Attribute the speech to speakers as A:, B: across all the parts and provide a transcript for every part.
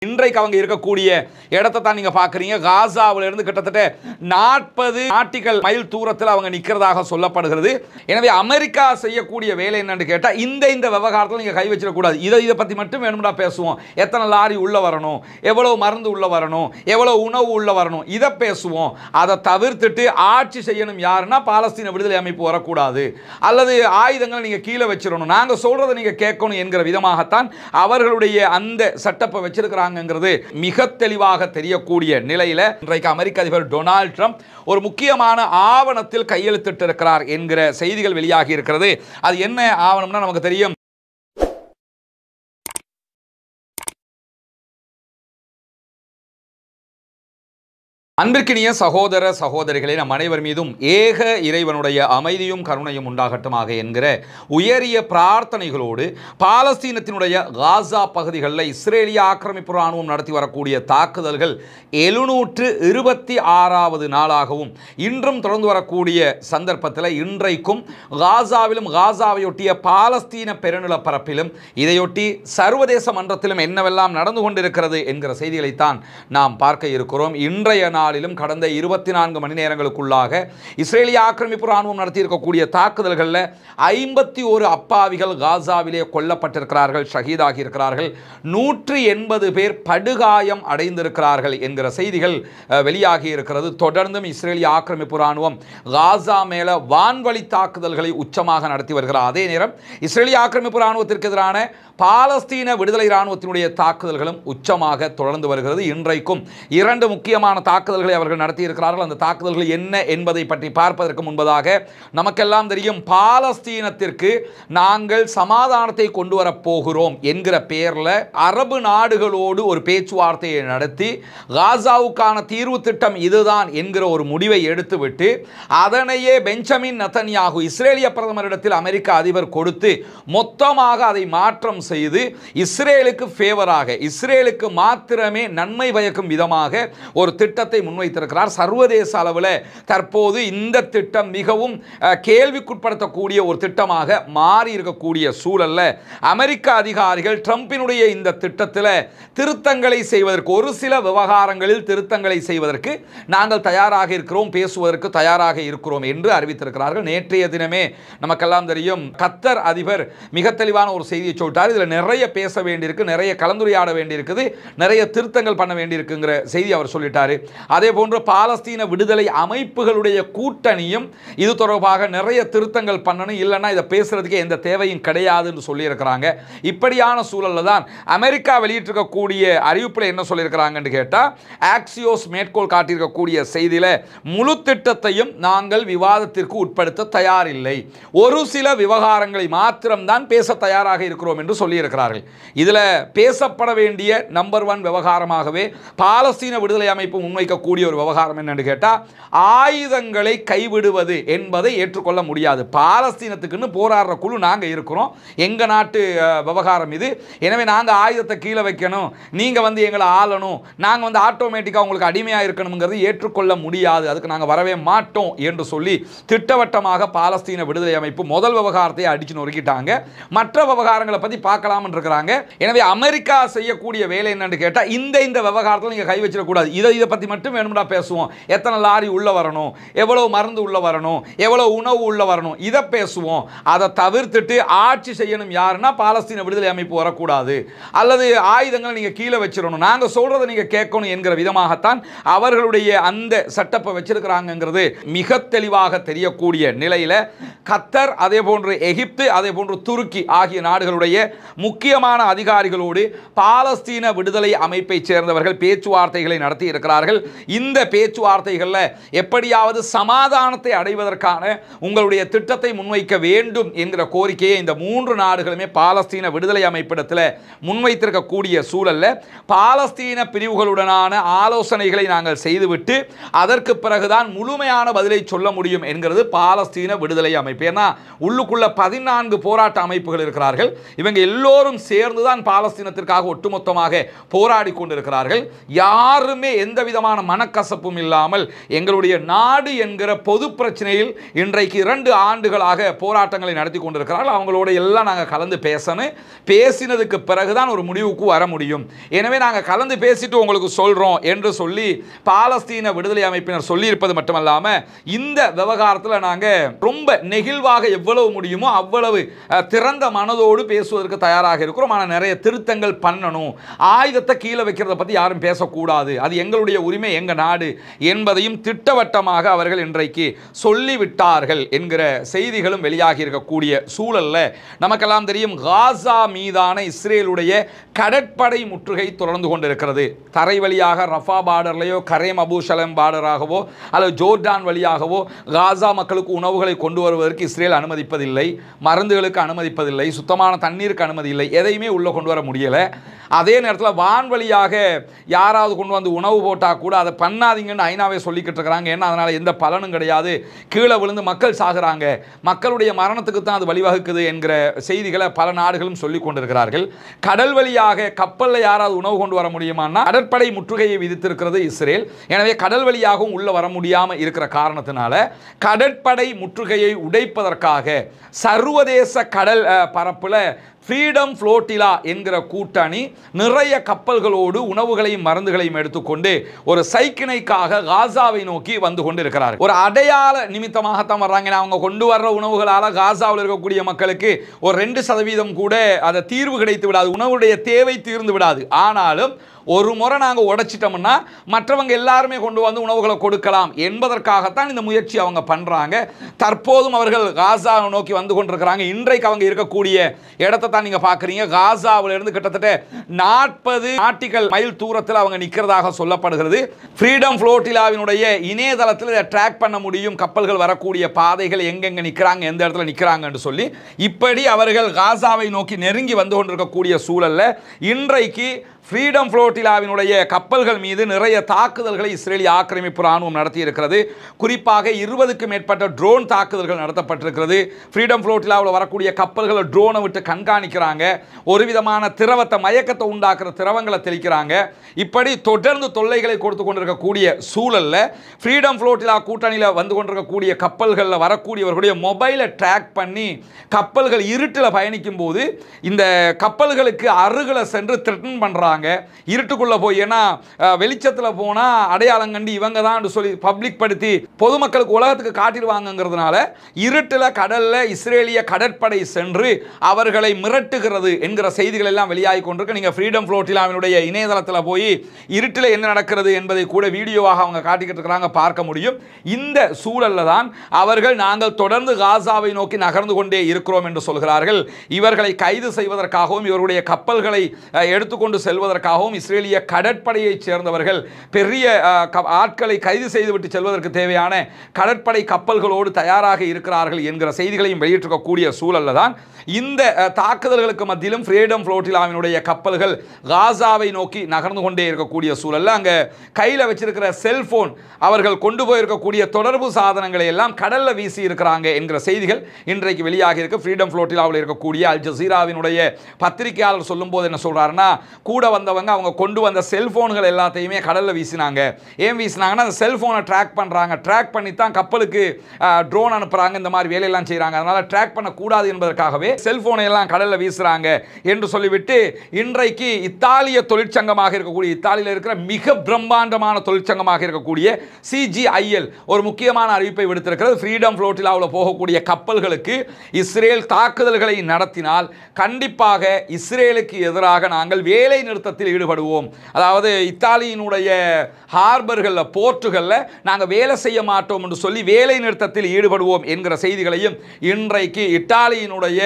A: இன்றைக்கு அவங்க இருக்கக்கூடிய இடத்தை தான் நீங்க பாக்குறீங்க. காசாவில இருந்து கிட்டத்தட்ட 40 நாட்டிக்கல் மைல் தூரத்தில் அவங்க நிக்கிறதாக சொல்லப்படுகிறது. எனவே அமெரிக்கா செய்யக்கூடிய வேலை என்னன்னு கேட்டா இந்த விவகாரத்தில் நீங்க கை வச்சிட கூடாது. இதை பத்தி மட்டும் வேணும்னா பேசுவோம். எத்தனை லாரி உள்ள வரணும், எவ்வளவு மருந்து உள்ள வரணும், எவ்வளவு உணவு உள்ள வரணும், இதை பேசுவோம். அதை தவிர்த்துட்டு ஆட்சி செய்யணும் யாருன்னா பாலஸ்தீன விடுதலை அமைப்பு வரக்கூடாது, அல்லது ஆயுதங்களை நீங்க கீழே வச்சிடணும், நாங்க சொல்றதை நீங்க கேட்கணும் என்கிற விதமாகத்தான் அவர்களுடைய அந்த சட்டப்பை வச்சிருக்கிறாங்க. மிக தெளிவாக தெரியக்கூடிய நிலையில இன்றைக்கு அமெரிக்க அதிபர் டொனால்ட் ட்ரம்ப் ஒரு முக்கியமான ஆவணத்தில் கையெழுத்திட்டு இருக்கிறார் என்கிற செய்திகள் வெளியாகி இருக்கிறது. அது என்ன ஆவணம்னா நமக்கு தெரியும். அன்பிற்கினிய சகோதர சகோதரிகளே, நம் அனைவர் மீதும் ஏக இறைவனுடைய அமைதியும் கருணையும் உண்டாகட்டுமாக என்கிற உயரிய பிரார்த்தனைகளோடு பாலஸ்தீனத்தினுடைய காசா பகுதிகளில் இஸ்ரேலிய ஆக்கிரமிப்பு இராணுவம் நடத்தி வரக்கூடிய தாக்குதல்கள் 726வது நாளாகவும் இன்றும் தொடர்ந்து வரக்கூடிய சந்தர்ப்பத்தில் இன்றைக்கும் காசாவிலும் காசாவையொட்டிய பாலஸ்தீன பெருநிலப்பரப்பிலும் இதையொட்டி சர்வதேச மன்றத்திலும் என்னவெல்லாம் நடந்து கொண்டிருக்கிறது என்கிற செய்திகளைத்தான் நாம் பார்க்க இருக்கிறோம். இன்றைய கடந்த 24 மணி நேரங்களுக்குள்ளாக இஸ்ரேலிய ஆக்கிரமிப்பு இராணுவம் நடத்தியிருக்கக்கூடிய தாக்குதல்களில் 51 அப்பாவிகள் காசாவிலே கொல்லப்பட்டிருக்கிறார்கள், ஷஹீதாகி இருக்கிறார்கள். 180 பேர் படுகாயம் அடைந்திருக்கிறார்கள் என்கிற செய்திகள் வெளியாகி இருக்கிறது. தொடர்ந்தும் இஸ்ரேலிய ஆக்கிரமிப்பு இராணுவம் காசா மேல வான்வழி தாக்குதல்களை உச்சமாக நடத்தி வருகிறார். அதே நேரம் இஸ்ரேலிய ஆக்கிரமிப்பு இராணுவத்திற்கு எதிரான பாலஸ்தீன விடுதலை இராணுவத்தினுடைய தாக்குதல்களும் உச்சமாக தொடர்ந்து வருகிறது. இன்றைக்கும் 2 முக்கியமான தாக்குதல்களை அவர்கள் நடத்தியிருக்கிறார்கள். அந்த தாக்குதல்கள் என்ன என்பதை பற்றி பார்ப்பதற்கு முன்பதாக நமக்கெல்லாம் தெரியும், பாலஸ்தீனத்திற்கு நாங்கள் சமாதானத்தை கொண்டு வரப் போகிறோம் என்கிற பெயரில் அரபு நாடுகளோடு ஒரு பேச்சுவார்த்தையை நடத்தி காசாவுக்கான தீர்வு திட்டம் இதுதான் என்கிற ஒரு முடிவை எடுத்துவிட்டு அதனையே பெஞ்சமின் நெதன்யாகு இஸ்ரேலிய பிரதமரிடத்தில் அமெரிக்க அதிபர் கொடுத்து மொத்தமாக அதை மாற்றம் செய்து இஸ்ரேலுக்கு ஃபேவராக, இஸ்ரேலுக்கு மாத்திரமே நன்மை பயக்கும் விதமாக ஒரு திட்டத்தை முன்வைத்திருக்கிறார். சர்வதேச அளவில் தற்போது இந்த திட்டம் மிகவும் கேள்விக்குட்படுத்தக்கூடிய ஒரு திட்டமாக மாறி இருக்கக்கூடிய சூழல்ல அமெரிக்க அதிகாரிகள் ட்ரம்பினுடைய இந்த திட்டத்தில் திருத்தங்களை செய்வதற்கு, ஒரு சில விவகாரங்களில் திருத்தங்களை செய்வதற்கு நாங்கள் தயாராக இருக்கிறோம், பேசுவதற்கு தயாராக இருக்கிறோம் என்று அறிவித்திருக்கிறார்கள். நேற்றைய தினமே நமக்கெல்லாம் தெரியும், கத்தர் அதிபர் மிக தெளிவான ஒரு செய்தியை சொல்லிட்டார். இதில் நிறைய பேச வேண்டியிருக்கு, நிறைய கலந்துரையாட வேண்டியிருக்குது, நிறைய திருத்தங்கள் பண்ண வேண்டியிருக்குங்கிற செய்தி அவர் சொல்லிட்டாரு. அதே போன்று பாலஸ்தீன விடுதலை அமைப்புகளுடைய கூட்டணியும் இது தொடர்பாக நிறைய திருத்தங்கள் பண்ணணும், இல்லைன்னா இதை பேசுறதுக்கு எந்த தேவையும் கிடையாதுன்னு சொல்லியிருக்கிறாங்க. இப்படியான சூழலில் தான் அமெரிக்கா வெளியிட்டிருக்கக்கூடிய அறிவிப்பில் என்ன சொல்லியிருக்கிறாங்கன்னு கேட்டால், ஆக்சியோஸ் மேற்கோள் காட்டியிருக்கக்கூடிய செய்தியில் முழு திட்டத்தையும் நாங்கள் விவாதத்திற்கு உட்படுத்த தயாரில்லை, ஒரு சில விவகாரங்களை மாத்திரம்தான் பேச தயாராக இருக்கிறோம் என்று சொல்லியிருக்கிறார்கள். இதில் பேசப்பட வேண்டிய நம்பர் 1 விவகாரமாகவே பாலஸ்தீன விடுதலை அமைப்பு முன்வைக்கக்கூடிய ஒரு விவகாரம் என்னன்னு கேட்டால், ஆயுதங்களை கைவிடுவது என்பதை ஏற்றுக்கொள்ள முடியாது. பாலஸ்தீனத்துக்குன்னு போராடுற குழு நாங்கள் இருக்கிறோம், எங்கள் நாட்டு விவகாரம் இது, எனவே நாங்கள் ஆயுதத்தை கீழே வைக்கணும், நீங்கள் வந்து எங்களை ஆளணும், நாங்கள் வந்து ஆட்டோமேட்டிக்காக உங்களுக்கு அடிமையாக இருக்கணுங்கிறது ஏற்றுக்கொள்ள முடியாது, அதுக்கு நாங்கள் வரவே மாட்டோம் என்று சொல்லி திட்டவட்டமாக பாலஸ்தீன விடுதலை அமைப்பு முதல் விவகாரத்தை அடிச்சு நொறுக்கிட்டாங்க. மற்ற விவகாரங்களை பற்றி பார்க்கலாம் இருக்கிறாங்க. எனவே அமெரிக்கா செய்யக்கூடிய வேலை என்னன்னு கேட்டால் இந்த விவகாரத்தில் நீங்க கை வச்சிடக்கூடாது. இதை பற்றி மட்டும் வேணும்னா பேசுவோம். எத்தனை லாரி உள்ள வரணும், எவ்வளவு மருந்து உள்ள வரணும், எவ்வளவு உணவு உள்ள வரணும், இதை பேசுவோம். அதை தவிர்த்துட்டு ஆட்சி செய்யணும் யாருன்னா பாலஸ்தீன விடுதலை அமைப்பு வரக்கூடாது, அல்லது ஆயுதங்களை நீங்க கீழே வச்சிடணும், நாங்க சொல்றதை நீங்க கேட்கணும் என்கிற விதமாகத்தான் அவர்களுடைய அந்த சட்டப்பை வச்சிருக்கிறாங்கிறது மிக தெளிவாக தெரியக்கூடிய நிலையில கத்தர், அதே போன்று எகிப்து, அதே போன்று துருக்கி ஆகிய நாடுகளுடைய முக்கியமான அதிகாரிகளோடு பாலஸ்தீன விடுதலை அமைப்பை சேர்ந்தவர்கள் பேச்சுவார்த்தைகளை நடத்தி இருக்கிறார்கள். இந்த பேச்சுவார்த்தைகளில் எப்படியாவது சமாதானத்தை அடைவதற்கான உங்களுடைய திட்டத்தை முன்வைக்க வேண்டும் என்கிற கோரிக்கையை இந்த 3 நாடுகளுமே பாலஸ்தீன விடுதலை அமைப்பிடத்தில் முன்வைத்திருக்கக்கூடிய சூழல்ல பாலஸ்தீன பிரிவுகளுடனான ஆலோசனைகளை நாங்கள் செய்துவிட்டு அதற்கு பிறகுதான் முழுமையான பதிலை சொல்ல முடியும் என்கிறது பாலஸ்தீன விடுதலை அமைப்பு. ஏன்னா உள்ளுக்குள்ள 14 போராட்ட அமைப்புகள் இருக்கிறார்கள். இவங்க எல்லோரும் சேர்ந்துதான் பாலஸ்தீனத்திற்காக ஒட்டுமொத்தமாக போராடி கொண்டிருக்கிறார்கள். யாருமே எந்த விதமான மனக்கசப்பும் இல்லாமல் எங்களுடைய நாடு என்கிற பொது பிரச்சனையில் இன்றைக்கு 2 ஆண்டுகளாக போராட்டங்களை நடத்தி கொண்டிருக்கிறார்கள். அவங்களோட எல்லாம் நாங்கள் கலந்து பேசினதுக்கு பிறகுதான் ஒரு முடிவுக்கு வர முடியும். எனவே நாங்கள் கலந்து பேசிட்டு உங்களுக்கு சொல்றோம் என்று சொல்லி பாலஸ்தீன விடுதலை அமைப்பினர் சொல்லியிருப்பது மட்டுமல்லாமல் இந்த விவகாரத்தில் நாங்கள் ரொம்ப நெகிழ்வாக எவ்வளவு முடியுமோ அவ்வளவு திறந்த மனதோடு பேசுவதற்கு தயாராக இருக்கிறோம். ஆனால் நிறைய திருத்தங்கள் பண்ணணும். ஆயுதத்தை கீழே வைக்கிறத பற்றி யாரும் பேசக்கூடாது. அது எங்களுடைய உரிமை, எங்கள் நாடு என்பதையும் திட்டவட்டமாக அவர்கள் இன்றைக்கு சொல்லிவிட்டார்கள் என்கிற செய்திகளும் வெளியாகி இருக்கக்கூடிய சூழல்ல நமக்கெல்லாம் தெரியும் காசா மீதான இஸ்ரேலுடைய கடற்படை முற்றுகை தொடர்ந்து கொண்டிருக்கிறது. தரை வழியாக ரஃபா பார்டர்லையோ கரேம் அபுஷலம் பார்டராகவோ அல்லது ஜோர்டான் வழியாகவோ காசா மக்களுக்கு உணவுகளை கொண்டு வருவதற்கு இஸ்ரேல் அனுமதிப்பதில்லை, மருந்துகளுக்கு அனுமதிப்பதில்லை, சுத்தமான தண்ணீருக்கு அனுமதி இல்லை, எதையுமே உள்ள கொண்டு வர முடியலை. அதே நேரத்தில் வான்வழியாக யாராவது கொண்டு வந்து உணவு போட்டால் கூட அதை பண்ணாதீங்கன்னு ஐநாவே சொல்லிக்கிட்டு இருக்கிறாங்க. ஏன்னா அதனால் எந்த பலனும் கிடையாது, கீழே விழுந்து மக்கள் சாகுறாங்க, மக்களுடைய மரணத்துக்கு தான் அது வழிவகுக்குது என்கிற செய்திகளை பல நாடுகளும் சொல்லிக் கொண்டிருக்கிறார்கள். கடல் வழியாக கப்பலில் யாராவது உணவு கொண்டு வர முடியுமான்னா கடற்படை முற்றுகையை விதித்திருக்கிறது இஸ்ரேல். எனவே கடல் வழியாகவும் உள்ள வர முடியாமல் இருக்கிற காரணத்தினால கடற்படை முற்றுகையை உடைப்பதற்காக சர்வதேச கடல் பரப்பில் ஃப்ரீடம் ஃப்ளோட்டிலா என்கிற கூட்டணி நிறைய கப்பல்களோடு உணவுகளையும் மருந்துகளையும் எடுத்துக்கொண்டு ஒரு சைக்கிணைக்காக காசாவை நோக்கி வந்து கொண்டு இருக்கிறார்கள். ஒரு அடையாள நிமித்தமாகத்தான் வர்றாங்க. அவங்க கொண்டு வர்ற உணவுகளால் காசாவில் இருக்கக்கூடிய மக்களுக்கு ஒரு 2% கூட அதை தீர்வு கிடைத்து விடாது, உணவுடைய தேவை தீர்ந்து விடாது. ஆனாலும் ஒரு முறை நாங்கள் உடைச்சிட்டோம்னா மற்றவங்க எல்லாருமே கொண்டு வந்து உணவுகளை கொடுக்கலாம் என்பதற்காகத்தான் இந்த முயற்சி அவங்க பண்ணுறாங்க. தற்போதும் அவர்கள் காசாவை நோக்கி வந்து கொண்டிருக்கிறாங்க. இன்றைக்கு அவங்க இருக்கக்கூடிய இடத்தை தான் நீங்கள் பார்க்குறீங்க. காசாவிலிருந்து கிட்டத்தட்ட 40 நாட்டிக்கல் மைல் தூரத்தில் அவங்க நிற்கிறதாக சொல்லப்படுகிறது. ஃப்ரீடம் ஃப்ளோட்டிலாவினுடைய இணையதளத்தில் இதை ட்ராக் பண்ண முடியும், கப்பல்கள் வரக்கூடிய பாதைகள் எங்கெங்கே நிற்கிறாங்க, எந்த இடத்துல நிற்கிறாங்கன்னு சொல்லி. இப்படி அவர்கள் காசாவை நோக்கி நெருங்கி வந்து கொண்டிருக்கக்கூடிய சூழலில் இன்றைக்கு ஃப்ரீடம் ஃப்ளோட்டிலாவினுடைய கப்பல்கள் மீது நிறைய தாக்குதல்களை இஸ்ரேலிய ஆக்கிரமிப்பு ராணுவம் நடத்தி இருக்கிறது. குறிப்பாக 20க்கும் மேற்பட்ட ட்ரோன் தாக்குதல்கள் நடத்தப்பட்டிருக்கிறது. ஃப்ரீடம் ஃப்ளோட்டிலாவில் வரக்கூடிய கப்பல்களை ட்ரோனை விட்டு கண்காணிக்கிறாங்க, ஒரு விதமான திரவத்தை மயக்கத்தை உண்டாக்குற திரவங்களை தெளிக்கிறாங்க. இப்படி தொடர்ந்து தொல்லைகளை கொடுத்து கொண்டிருக்கக்கூடிய சூழலில் ஃப்ரீடம் ஃப்ளோட்டிலா கூட்டணியில் வந்து கொண்டிருக்கக்கூடிய கப்பல்களில் வரக்கூடியவர்களுடைய மொபைலை ட்ராக் பண்ணி கப்பல்கள் இருட்டில் பயணிக்கும் போது இந்த கப்பல்களுக்கு அருகில் சென்று த்ரெட்டன் பண்ணுறாங்க. இருட்டுக்குள்ள போய், ஏன்னா வெளிச்சத்தில் போனால் அடையாளம் கண்டு இவங்க தான் சொல்லி பப்ளிக் படுத்தி பொதுமக்களுக்கு உலகத்துக்கு காட்டிடுவாங்கிறதுனால இருட்டில் கடலில் இஸ்ரேலிய கடற்படை சென்று அவர்களை மிரட்டுகிறது என்கிற செய்திகள் எல்லாம் வெளியாகி கொண்டிருக்கு. நீங்கள் ஃப்ரீடம் ஃப்ளோட்டிலாவினுடைய இணையதளத்தில் போய் இருட்டில் என்ன நடக்கிறது என்பதை கூட வீடியோவாக அவங்க காட்டிக்கிட்டு இருக்கிறாங்க, பார்க்க முடியும். இந்த சூழலில் தான் அவர்கள் நாங்கள் தொடர்ந்து காசாவை நோக்கி நகர்ந்து கொண்டே இருக்கிறோம் என்று சொல்கிறார்கள். இவர்களை கைது செய்வதற்காகவும் இவருடைய கப்பல்களை எடுத்துக்கொண்டு செல்வதற்காகவும் இஸ்ரேலிய கடற்படையைச் சேர்ந்தவர்கள் பெரிய ஆட்களை கைது செய்துவிட்டு செல்வதற்கு தேவையான கடற்படை கப்பல்களோடு தயாராக இருக்கிறார்கள் என்கிற செய்திகளையும் வெளியிட்டிருக்கக்கூடிய சூழலில் தான் இந்த தாக்குதல்களுக்கு மத்தியிலும் ஃப்ரீடம் ஃப்ளோட்டிலாவினுடைய கப்பல்கள் காசாவை நோக்கி நகர்ந்து கொண்டே இருக்கக்கூடிய சூழலில் அங்கே கையில் வச்சிருக்கிற செல்போன், அவர்கள் கொண்டு போயிருக்கக்கூடிய தொடர்பு சாதனங்களை எல்லாம் கடலில் வீசி இருக்கிறாங்க என்கிற செய்திகள் இன்றைக்கு வெளியாகி இருக்கு. ஃப்ரீடம் ஃப்ளோட்டிலாவில் இருக்கக்கூடிய அல் ஜசீராவினுடைய பத்திரிகையாளர் சொல்லும் போது என்ன சொல்றாருன்னா, கூட வந்தவங்க அவங்க கொண்டு வந்த செல்போன்கள் எல்லாத்தையுமே கடலில் வீசினாங்க. ஏன் வீசினாங்கன்னா அந்த செல்போனை ட்ராக் பண்ணுறாங்க, ட்ராக் பண்ணி தான் கப்பலுக்கு ட்ரோன் அனுப்புகிறாங்க, இந்த மாதிரி வேலையெல்லாம் செய்கிறாங்க. அதனால் ட்ராக் பண்ணக்கூடாது என்பதற்காகவே செல்போனை எல்லாம் கடலில் வீசுகிறாங்க என்று சொல்லிவிட்டு இன்றைக்கு இத்தாலிய தொழிற்சங்கமாக இருக்கக்கூடிய, இத்தாலியில் இருக்கிற மிக பிரம்மாண்டமான தொழிற்சங்கமாக இருக்கக்கூடிய CGIL ஒரு முக்கியமான அறிவிப்பை விடுத்திருக்கிறது. ஃப்ரீடம் ஃப்ளோட்டிலாவில் போகக்கூடிய கப்பல்களுக்கு இஸ்ரேல் தாக்குதல்களை நடத்தினால் கண்டிப்பாக இஸ்ரேலுக்கு எதிராக நாங்கள் வேலை நிறுத்தத்தில் ஈடுபடுவோம். அதாவது இத்தாலியினுடைய ஹார்பர்களில், போர்ட்டுகளில் நாங்கள் வேலை செய்ய மாட்டோம் என்று சொல்லி வேலை நிறுத்தத்தில் ஈடுபடுவோம் என்கிற செய்திகளையும் இன்றைக்கு இத்தாலியினுடைய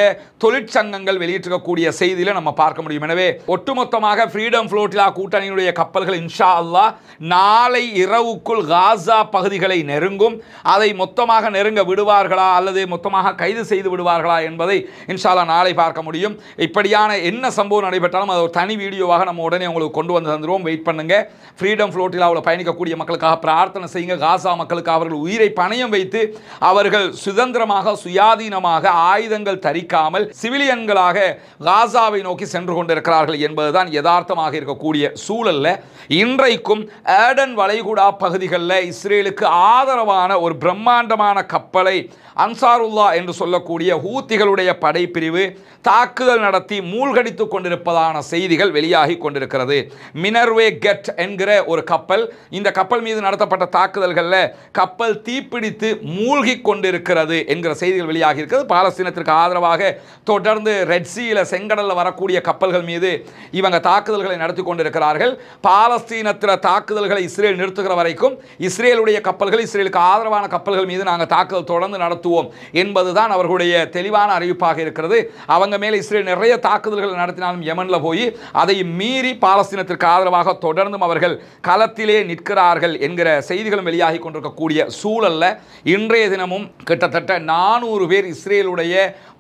A: தொழிற்சங்கங்கள் வெளியிட்டிருக்கக்கூடிய செய்தியில் நம்ம பார்க்க முடியும். எனவே ஒட்டுமொத்தமாக ஃப்ரீடம் ஃப்ளோட்டிலா கூட்டணியினுடைய கப்பல்கள் இன்ஷா அல்லாஹ் நாளை இரவுக்குள் காசா பகுதிகளை நெருங்கும். அதை மொத்தமாக நெருங்க விடுவார்களா அல்லது மொத்தமாக கைது செய்து விடுவார்களா என்பதை இன்ஷா அல்லாஹ் நாளை பார்க்க முடியும். இப்படியான என்ன சம்பவம் நடைபெற்றாலும் அது ஒரு தனி வீடியோவாக கண்டிப்பாக நம்ம உடனே உங்களுக்கு கொண்டு வந்து தந்துடுவோம். வெயிட் பண்ணுங்க. ஃப்ரீடம் ஃப்ளோட்டிலாவில் பயணிக்கக்கூடிய மக்களுக்காக பிரார்த்தனை செய்யுங்க. காசா மக்களுக்கு அவர்கள் உயிரை பணயம் வைத்து அவர்கள் சுதந்திரமாக சுயாதீனமாக ஆயுதங்கள் தரிக்காமல் சிவிலியன்களாக காசாவை நோக்கி சென்று கொண்டிருக்கிறார்கள் என்பதுதான் யதார்த்தமாக இருக்கக்கூடிய சூழல்ல இன்றைக்கும் ஏடன் வளைகுடா பகுதிகளில் இஸ்ரேலுக்கு ஆதரவான ஒரு பிரம்மாண்டமான கப்பலை அன்சாருல்லா என்று சொல்லக்கூடிய ஹூத்திகளுடைய படைப்பிரிவு தாக்குதல் நடத்தி மூழ்கடித்து கொண்டிருப்பதான செய்திகள் வெளியாகி கொண்டிருக்கிறது. மினர்வே கெட் என்கிற ஒரு கப்பல், இந்த கப்பல் மீது நடத்தப்பட்ட தாக்குதல்களில் கப்பல் தீப்பிடித்து மூழ்கி கொண்டிருக்கிறது என்கிற செய்திகள் வெளியாகி இருக்கிறது. பாலஸ்தீனத்திற்கு ஆதரவாக தொடர்ந்து ரெட்சியில் செங்கடலில் வரக்கூடிய கப்பல்கள் மீது இவங்க தாக்குதல்களை நடத்தி கொண்டிருக்கிறார்கள். பாலஸ்தீனத்தில் தாக்குதல்களை இஸ்ரேல் நிறுத்துகிற வரைக்கும் இஸ்ரேலுடைய கப்பல்கள், இஸ்ரேலுக்கு ஆதரவான கப்பல்கள் மீது நாங்கள் தாக்குதல் தொடர்ந்து நடத்துவோம் என்பதுதான் அவர்களுடைய தெளிவான அறிவிப்பாக இருக்கிறது. அவங்க மேலே இஸ்ரேல் நிறைய தாக்குதல்கள் நடத்தினாலும் யமனில் போய் அதை மீறி பாலஸ்தீனத்திற்கு ஆதரவாக தொடர்ந்தும் அவர்கள் களத்திலே நிற்கிறார்கள் என்கிற செய்திகளும் வெளியாகி கொண்டிருக்கக்கூடிய சூழல்ல இன்றைய தினமும் கிட்டத்தட்ட 400 பேர் இஸ்ரேலுடைய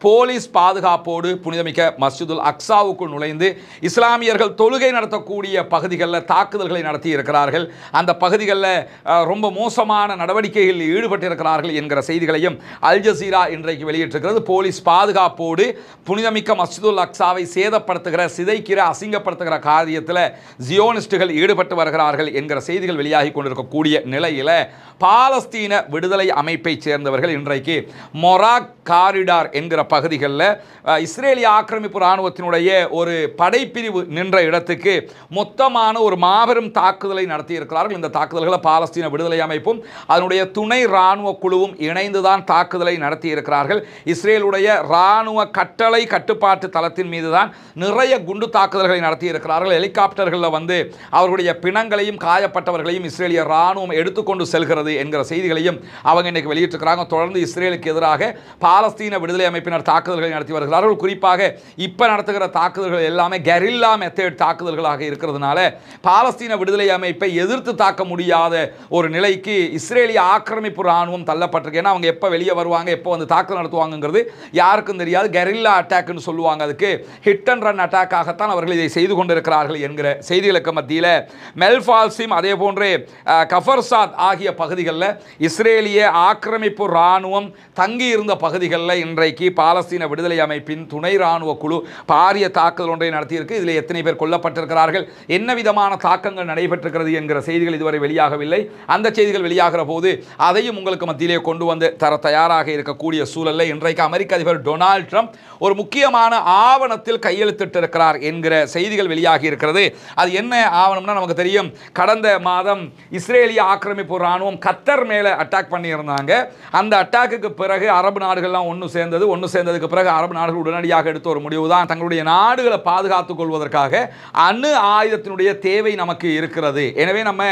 A: போலீஸ் பாதுகாப்போடு புனிதமிக்க மஸ்ஜிதுல் அக்ஸாவுக்குள் நுழைந்து இஸ்லாமியர்கள் தொழுகை நடத்தக்கூடிய பகுதிகளில் தாக்குதல்களை நடத்தி இருக்கிறார்கள். அந்த பகுதிகளில் ரொம்ப மோசமான நடவடிக்கைகளில் ஈடுபட்டிருக்கிறார்கள் என்கிற செய்திகளையும் அல் ஜசீரா இன்றைக்கு வெளியிட்டிருக்கிறது. போலீஸ் பாதுகாப்போடு புனிதமிக்க மஸ்ஜிதுல் அக்ஸாவை சேதப்படுத்துகிற, சிதைக்கிற, அசிங்கப்படுத்துகிற காரியத்தில் ஜியோனிஸ்டுகள் ஈடுபட்டு வருகிறார்கள் என்கிற செய்திகள் வெளியாகி கொண்டிருக்கக்கூடிய நிலையில் பாலஸ்தீன விடுதலை அமைப்பை சேர்ந்தவர்கள் இன்றைக்கு மொராக் காரிடார் என்கிற பகுதிகளில் இஸ்ரேலிய ஆக்கிரமிப்பு இராணுவத்தினுடைய ஒரு படைப்பிரிவு நின்ற இடத்துக்கு மொத்தமான ஒரு மாபெரும் தாக்குதலை நடத்தியிருக்கிறார்கள். இந்த தாக்குதல்களை பாலஸ்தீன விடுதலை அமைப்பும் அதனுடைய துணை இராணுவ குழுவும் இணைந்துதான் தாக்குதலை நடத்தியிருக்கிறார்கள். இஸ்ரேலுடைய இராணுவ கட்டளை கட்டுப்பாட்டு தளத்தின் மீது தான் நிறைய குண்டு தாக்குதல்களை நடத்தியிருக்கிறார்கள். ஹெலிகாப்டர்களில் வந்து அவர்களுடைய பிணங்களையும் காயப்பட்டவர்களையும் இஸ்ரேலிய இராணுவம் எடுத்துக்கொண்டு செல்கிறது என்கிற செய்திகளையும் அவங்க இன்னைக்கு வெளியிட்டிருக்கிறாங்க. தொடர்ந்து இஸ்ரேலுக்கு எதிராக பாலஸ்தீன விடுதலை அமைப்பினர் தாக்குதல்களை நடத்தி வருகிறார்கள். குறிப்பாக இப்ப நடத்துகிற தாக்குதல்கள் எல்லாமே கெரில்லா மெத்தட் தாக்குதல்களாக இருக்கிறதுனால பாலஸ்தீன விடுதலை அமைப்பை எதிர்த்து தாக்க முடியாத ஒரு நிலைக்கு இஸ்ரேலிய ஆக்கிரமிப்பு இராணுவம் தள்ளப்பட்டிருக்கு. ஏன்னா அவங்க எப்போ வெளியே வருவாங்க, எப்போ வந்து தாக்குதல் நடத்துவாங்கிறது யாருக்கும் தெரியாது. கெரில்லா அட்டாக்னு சொல்லுவாங்க. அதுக்கு ஹிட் அண்ட் ரன் அட்டாக்காகத்தான் அவர்கள் இதை செய்து கொண்டிருக்கிறார்கள் என்கிற செய்திகளுக்கு மத்தியில் மெல்ஃபால்சிம் அதே போன்றே கஃபர்சாத் ஆகிய பகுதிகளில் இஸ்ரேலிய ஆக்கிரமிப்பு இராணுவம் தங்கி இருந்த பகுதிகளில் இன்றைக்கு பாலஸ்தீன விடுதலை அமைப்பின் துணை இராணுவ குழு பாரிய தாக்குதல் ஒன்றை நடத்தியிருக்கு. இதில் எத்தனை பேர் கொல்லப்பட்டிருக்கிறார்கள், என்ன விதமான தாக்கங்கள் நடைபெற்றிருக்கிறது என்கிற செய்திகள் இதுவரை வெளியாகவில்லை. அந்த செய்திகள் வெளியாகிற போது அதையும் உங்களுக்கு மத்தியிலே கொண்டு வந்து தர தயாராக இருக்கக்கூடிய சூழலில் இன்றைக்கு அமெரிக்க அதிபர் டொனால்ட் ட்ரம்ப் ஒரு முக்கியமான ஆவணத்தில் கையெழுத்திட்டிருக்கிறார் என்கிற செய்திகள் வெளியாகி இருக்கிறது. அது என்ன ஆவணம்னா நமக்கு தெரியும். கடந்த மாதம் இஸ்ரேலிய ஆக்கிரமிப்பு இராணுவம் கத்தர் மேலே அட்டாக் பண்ணியிருந்தாங்க. அந்த அட்டாக்கு பிறகு அரபு நாடுகள்லாம் ஒன்று சேர்ந்ததுக்கு பிறகு அரபு நாடுகள் உடனடியாக எடுத்த ஒரு முடிவு தான் தங்களுடைய நாடுகளை பாதுகாத்துக் கொள்வதற்காக அணு ஆயுதத்தினுடைய தேவை நமக்கு இருக்கிறது. எனவே நம்ம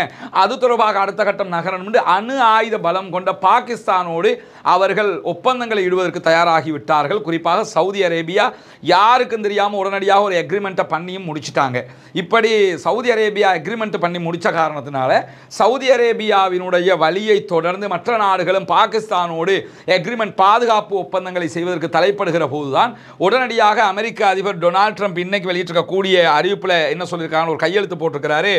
A: அது தொடர்பாக அடுத்த கட்டம் நகரணும் என்று அணு ஆயுத பலம் கொண்ட பாகிஸ்தானோடு அவர்கள் ஒப்பந்தங்களை இடுவதற்கு தயாராகிவிட்டார்கள். குறிப்பாக சவுதி அரேபியா யாருக்கும் தெரியாமல் உடனடியாக ஒரு எக்ரிமெண்ட்டை பண்ணியும் முடிச்சிட்டாங்க. இப்படி சவுதி அரேபியா எக்ரிமெண்ட் பண்ணி முடித்த காரணத்தினால சவுதி அரேபியாவினுடைய வழியை தொடர்ந்து மற்ற நாடுகளும் பாகிஸ்தானோடு எக்ரிமெண்ட் பாதுகாப்பு ஒப்பந்தங்களை செய்வதற்கு தலைப்படுகிற போதுதான் உடனடியாக அமெரிக்க அதிபர் டொனால்ட் ட்ரம்ப் இன்னைக்கு வெளியிட்டிருக்கக்கூடிய அறிவிப்பில் என்ன சொல்லியிருக்காங்க, ஒரு கையெழுத்து போட்டிருக்கிறாரு.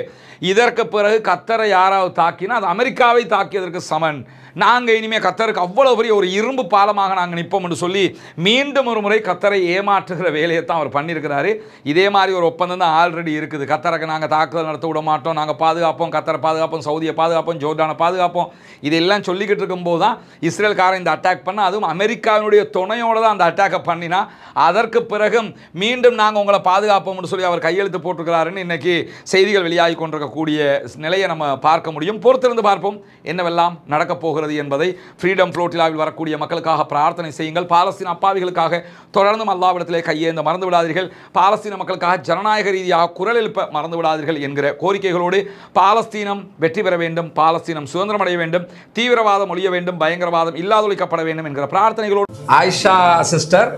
A: இதற்கு பிறகு கத்தரை யாராவது தாக்கினா அது அமெரிக்காவை தாக்கியதற்கு சமன். நாங்கள் இனிமேல் கத்தருக்கு அவ்வளோ பெரிய ஒரு இரும்பு பாலமாக நாங்கள் நிற்போம் என்று சொல்லி மீண்டும் ஒரு முறை கத்தரை ஏமாற்றுகிற வேலையை தான் அவர் பண்ணியிருக்கிறாரு. இதே மாதிரி ஒரு ஒப்பந்தம் தான் ஆல்ரெடி இருக்குது. கத்தருக்கு நாங்கள் தாக்குதல் நடத்த விட மாட்டோம், நாங்கள் பாதுகாப்போம், கத்தரை பாதுகாப்போம், சவுதியை பாதுகாப்போம், ஜோர்டானை பாதுகாப்போம், இதெல்லாம் சொல்லிக்கிட்டு இருக்கும்போது தான் இஸ்ரேல்காரன் இந்த அட்டாக் பண்ண, அதுவும் அமெரிக்காவினுடைய துணையோடு தான் அந்த அட்டாக்கை பண்ணினா அதற்கு பிறகும் மீண்டும் நாங்கள் உங்களை பாதுகாப்போம்னு சொல்லி அவர் கையெழுத்து போட்டிருக்கிறாருன்னு இன்னைக்கு செய்திகள் வெளியாகி கொண்டிருக்கக்கூடிய நிலையை நம்ம பார்க்க முடியும். பொறுத்திருந்து பார்ப்போம் என்னவெல்லாம் நடக்கப் போகிறது என்பதை. ஃப்ரீடம் ஃப்ளோட்டிலாவில் வரக்கூடிய மக்களுக்காக பிரார்த்தனை செய்யுங்கள். பாலஸ்தீன அப்பாவிகளுக்காக தொடர்ந்தும் அல்லாஹ்விடத்திலே கையேந்த மறந்து விடாதீர்கள். பாலஸ்தீன மக்களுக்காக ஜனநாயக ரீதியாக குரல் எழுப்ப மறந்து விடாதீர்கள் என்கிற கோரிக்கைகளோடு பாலஸ்தீனம் வெற்றி பெற வேண்டும், பாலஸ்தீனம் சுதந்திரம் அடைய வேண்டும், தீவிரவாதம் ஒழிய வேண்டும், பயங்கரவாதம் இல்லாதொழிக்கப்பட வேண்டும் என்கிற பிரார்த்தனைகளோடு ஆயிஷா சிஸ்டர்,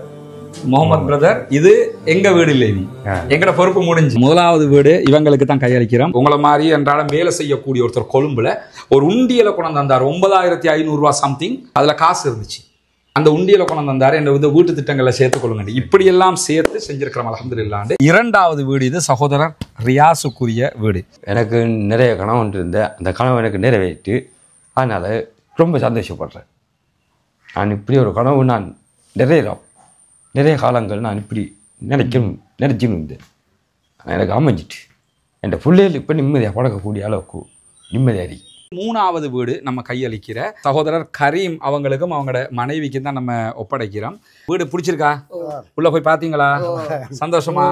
A: முகமது பிரதர், இது எங்க வீடு இல்லை, எங்கட பொறுப்பு முடிஞ்சு முதலாவது வீடு இவங்களுக்கு தான் கையளிக்கிறோம். உங்களை மாதிரி அன்றாடம் வேலை செய்யக்கூடிய ஒருத்தர் கொழும்புல ஒரு உண்டியலை கொண்டு வந்தார். 9500 ரூபா சம்திங். அதுல காசு இருந்துச்சு. அந்த உண்டியலை கொண்டு வந்தாரு இந்த வீட்டு திட்டங்களை சேர்த்துக்கொள்ளுங்க. இப்படியெல்லாம் சேர்த்து செஞ்சிருக்கிறோம் அல்ஹம்துலில்லாஹ். இரண்டாவது வீடு இது சகோதரர் ரியாஸுக்குரிய வீடு.
B: எனக்கு நிறைய கனவு ஒன்று இருந்தேன். அந்த கனவு எனக்கு நிறைவேற்றி, அதனால் ரொம்ப சந்தோஷப்படுறேன். நான் இப்படி ஒரு கனவு நான் நிறைய காலங்கள் நான் இப்படி நினைச்சுன்னு இருந்தேன். எனக்கு அமைஞ்சிட்டு என் பிள்ளைகள் இப்போ நிம்மதியாக பழக்கக்கூடிய அளவுக்கு நிம்மதியாக.
A: மூணாவது வீடு நம்ம கையளிக்கிற சகோதரர் கரீம் அவங்களுக்கும் அவங்களோட மனைவிக்கும் தான் நம்ம ஒப்படைக்கிறோம். வீடு பிடிச்சிருக்கா? உள்ள போய் பார்த்தீங்களா? சந்தோஷமா?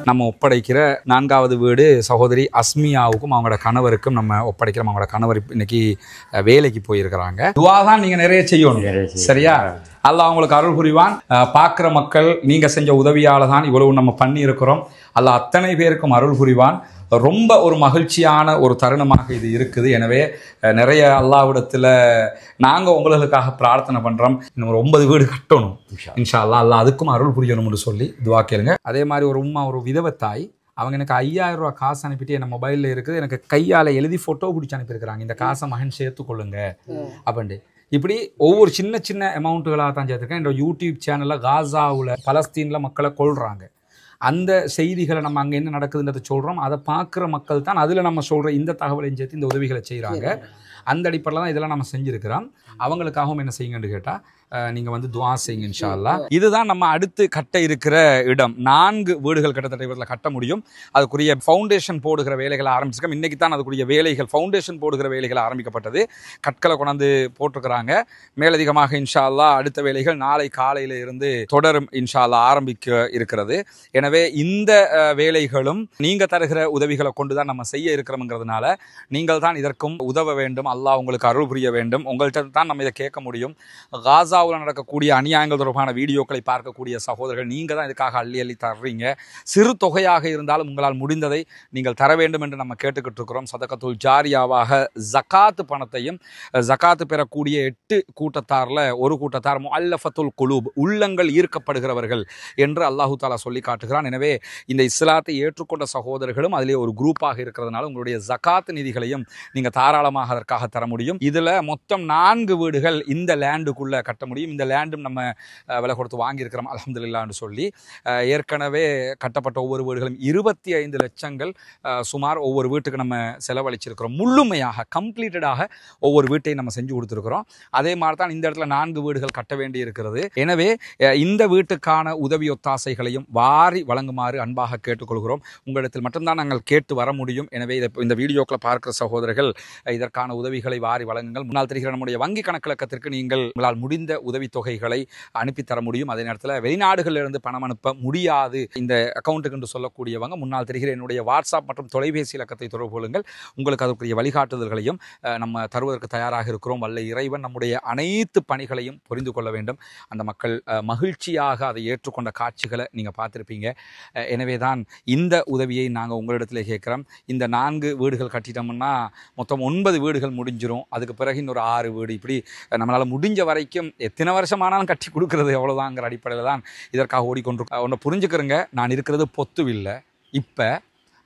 A: நம்ம ஒப்படைக்கிற நான்காவது வீடு சகோதரி அஸ்மியாவுக்கும் அவங்களோட கணவருக்கும் நம்ம ஒப்படைக்கிறோம். அவங்களோட கணவர் இன்னைக்கு வேலைக்கு போயிருக்கிறாங்க. துவா தான் நீங்க நிறைய செய்யணும், சரியா? அல்லாஹ் அவங்களுக்கு அருள் புரிவான். பார்க்குற மக்கள் நீங்க செஞ்ச உதவியால தான் இவ்வளவு நம்ம பண்ணி இருக்கிறோம். அல்லாஹ் அத்தனை பேருக்கும் அருள் புரிவான். ரொம்ப ஒரு மகிழ்ச்சியான ஒரு தருணமாக இது இருக்குது. எனவே நிறைய அல்லாஹ்விடத்தில் நாங்கள் உங்களுக்காக பிரார்த்தனை பண்ணுறோம். இன்னும் ஒரு 9 வீடு கட்டணும் இன்ஷா அல்லாஹ். அல்லாஹ் அதுக்கும் அருள் புரியணும்னு சொல்லி துவா கேளுங்க. அதே மாதிரி ஒரு உம்மா, ஒரு விதவத்தாய், அவங்க எனக்கு 5000 ரூபா காசு அனுப்பிட்டு என் மொபைலில் இருக்குது, எனக்கு கையால் எழுதி ஃபோட்டோ பிடிச்சி அனுப்பியிருக்கிறாங்க. இந்த காசை மகன் சேர்த்துக்கொள்ளுங்க அப்படின்ட்டு. இப்படி ஒவ்வொரு சின்ன சின்ன அமௌண்ட்டுகளாக தான் சேர்த்துருக்கேன். என்னோட யூடியூப் சேனலில் காசாவில் பலஸ்தீனில் மக்களை கொள்கிறாங்க. அந்த செய்திகளை நம்ம அங்கே என்ன நடக்குதுன்றதை சொல்கிறோம். அதை பார்க்குற மக்கள் தான் அதில் நம்ம சொல்கிற இந்த தகவலையும் சேர்த்து இந்த உதவிகளை செய்கிறாங்க. அந்த அடிப்படையில் தான் இதெல்லாம் நம்ம செஞ்சுருக்கிறோம். அவங்களுக்காகவும் என்ன செய்யுங்கன்னு கேட்டால் நீங்கள் வந்து துவா செய்யுங்க இன்ஷா அல்லாஹ். இதுதான் நம்ம அடுத்து கட்ட இருக்கிற இடம். 4 வீடுகள் கிட்டத்தட்ட இவரில் கட்ட முடியும். அதுக்குரிய ஃபவுண்டேஷன் போடுகிற வேலைகளை ஆரம்பிச்சிருக்கோம். இன்றைக்கி தான் அதுக்குரிய வேலைகள், ஃபவுண்டேஷன் போடுகிற வேலைகள் ஆரம்பிக்கப்பட்டது. கற்களை கொண்டாந்து போட்டிருக்கிறாங்க. மேலதிகமாக இன்ஷா அல்லாஹ் அடுத்த வேலைகள் நாளை காலையில் இருந்து தொடரும் இன்ஷா அல்லாஹ் ஆரம்பிக்க இருக்கிறது. எனவே இந்த வேலைகளும் நீங்கள் தருகிற உதவிகளை கொண்டு தான் நம்ம செய்ய இருக்கிறோம்ங்கிறதுனால நீங்கள் தான் இதற்கும் உதவ வேண்டும். அல்லாஹ் உங்களுக்கு அருள் புரிய வேண்டும். உங்கள்கிட்ட தான் நம்ம இதை கேட்க முடியும். காசாவில் நடக்கக்கூடிய அநியாயங்கள் தொடர்பான வீடியோக்களை பார்க்கக்கூடிய சகோதரர்கள் நீங்கள் தான் இதுக்காக அள்ளி தர்றீங்க. சிறு தொகையாக இருந்தாலும் உங்களால் முடிந்ததை நீங்கள் தர வேண்டும் என்று நம்ம கேட்டுக்கிட்டு இருக்கிறோம். சதகத்துல் ஜாரியாவாக ஜகாத்து பணத்தையும், ஜகாத்து பெறக்கூடிய 8 கூட்டத்தாரில் ஒரு கூட்டத்தார் முஅல்லஃபத்துல் குலூப், உள்ளங்கள் ஈர்க்கப்படுகிறவர்கள் என்று அல்லாஹு தாலா சொல்லி காட்டுகிறான். எனவே இந்த இஸ்லாத்தை ஏற்றுக்கொண்ட சகோதரர்களும் அதிலே ஒரு குரூப்பாக இருக்கிறதுனால உங்களுடைய ஜகாத்து நிதிகளையும் நீங்கள் தாராளமாக அதற்காக தர முடியும். இதில் மொத்தம் 4 வீடுகள் இந்த லேண்டுக்குள்ளே கட்ட முடியும். இந்த லேண்டும் நம்ம விலை கொடுத்து வாங்கியிருக்கிறோம் அல்ஹம்துலில்லாஹ்னு சொல்லி. ஏற்கனவே கட்டப்பட்ட ஒவ்வொரு வீடுகளும் 25 லட்சங்கள் சுமார் ஒவ்வொரு வீட்டுக்கு நம்ம செலவழிச்சிருக்கிறோம். முழுமையாக கம்ப்ளீட்டடாக ஒவ்வொரு வீட்டையும் நம்ம செஞ்சு கொடுத்துருக்கிறோம். அதே மாதிரி தான் இந்த இடத்துல 4 வீடுகள் கட்ட வேண்டி இருக்கிறது. எனவே இந்த வீட்டுக்கான உதவி ஒத்தாசைகளையும் வாரி வழங்குமாறு அன்பாக கேட்டுக்கொள்கிறோம். உங்களிடத்தில் மட்டும்தான் நாங்கள் கேட்டு வர முடியும். எனவே இந்த வீடியோக்களை பார்க்கிற சகோதரர்கள் இதற்கான உதவிகளை வாரி வழங்குங்கள். முன்னால் தெரிகிற நம்முடைய வங்கி கணக்கிலக்கத்திற்கு நீங்கள் உங்களால் முடிந்த உதவித்தொகைகளை அனுப்பித்தர முடியும். அதே நேரத்தில் வெளிநாடுகளிலிருந்து பணம் அனுப்ப முடியாது இந்த அக்கௌண்ட்டுக்கு என்று சொல்லக்கூடியவங்க முன்னால் தெரிகிற என்னுடைய வாட்ஸ்அப் மற்றும் தொலைபேசி இலக்கத்தை தொடர்பு கொள்ளுங்கள். உங்களுக்கு அதற்குரிய வழிகாட்டுதல்களையும் நம்ம தருவதற்கு தயாராக இருக்கிறோம். வல்ல இறைவன் நம்முடைய அனைத்து பணிகளையும் புரிந்து கொள்ள வேண்டும். அந்த மக்கள் மகிழ்ச்சியாக அதை ஏற்றுக்கொண்ட காட்சிகளை நீங்கள் பார்த்துருப்பீங்க. எனவே தான் இந்த உதவியை நாங்கள் உங்களிடத்தில் கேட்குறோம். இந்த 4 வீடுகள் கட்டிட்டோம்னா மொத்தம் 9 வீடுகள் முடிஞ்சிடும். அதுக்கு பிறகு இன்னொரு 6 வீடு, இப்படி நம்மளால் முடிஞ்ச வரைக்கும் எத்தனை வருஷமானாலும் கட்டி கொடுக்கறது எவ்வளோதாங்கிற அடிப்படையில் தான் இதற்காக ஓடிக்கொண்டிருக்கோம். ஒன்று புரிஞ்சுக்கிறேங்க, நான் இருக்கிறது பொத்துவில்லை இப்போ.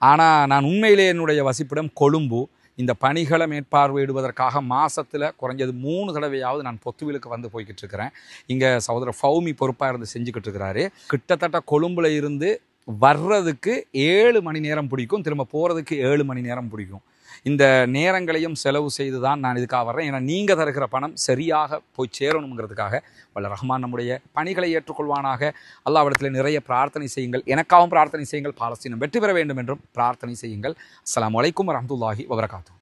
A: ஆனால் நான் உண்மையிலே என்னுடைய வசிப்பிடம் கொழும்பு. இந்த பணிகளை மேற்பார்வையிடுவதற்காக மாதத்தில் குறைஞ்சது 3 தடவையாவது நான் பொத்துவிலுக்கு வந்து போய்கிட்டு இருக்கிறேன். இங்கே சகோதரர் ஃபௌமி பொறுப்பாக இருந்து செஞ்சுக்கிட்டு இருக்கிறாரு. கிட்டத்தட்ட கொழும்பில் இருந்து வர்றதுக்கு 7 மணி நேரம் பிடிக்கும், திரும்ப போகிறதுக்கு 7 மணி நேரம் பிடிக்கும். இந்த நேரங்களையும் செலவு செய்து தான் நான் இதுக்காக வர்றேன். ஏன்னா நீங்கள் தருகிற பணம் சரியாக போய் சேரணுங்கிறதுக்காக வல்ல ரஹ்மான் நம்முடைய பணிகளை ஏற்றுக்கொள்வானாக. அல்லாஹ்விடத்தில் நிறைய பிரார்த்தனை செய்யுங்கள். எனக்காகவும் பிரார்த்தனை செய்யுங்கள். பாலஸ்தீனம் வெற்றி பெற வேண்டும் என்றும் பிரார்த்தனை செய்யுங்கள். அஸ்ஸலாமு அலைக்கும் வரஹ்மத்துல்லாஹி வபரகாத்துஹு.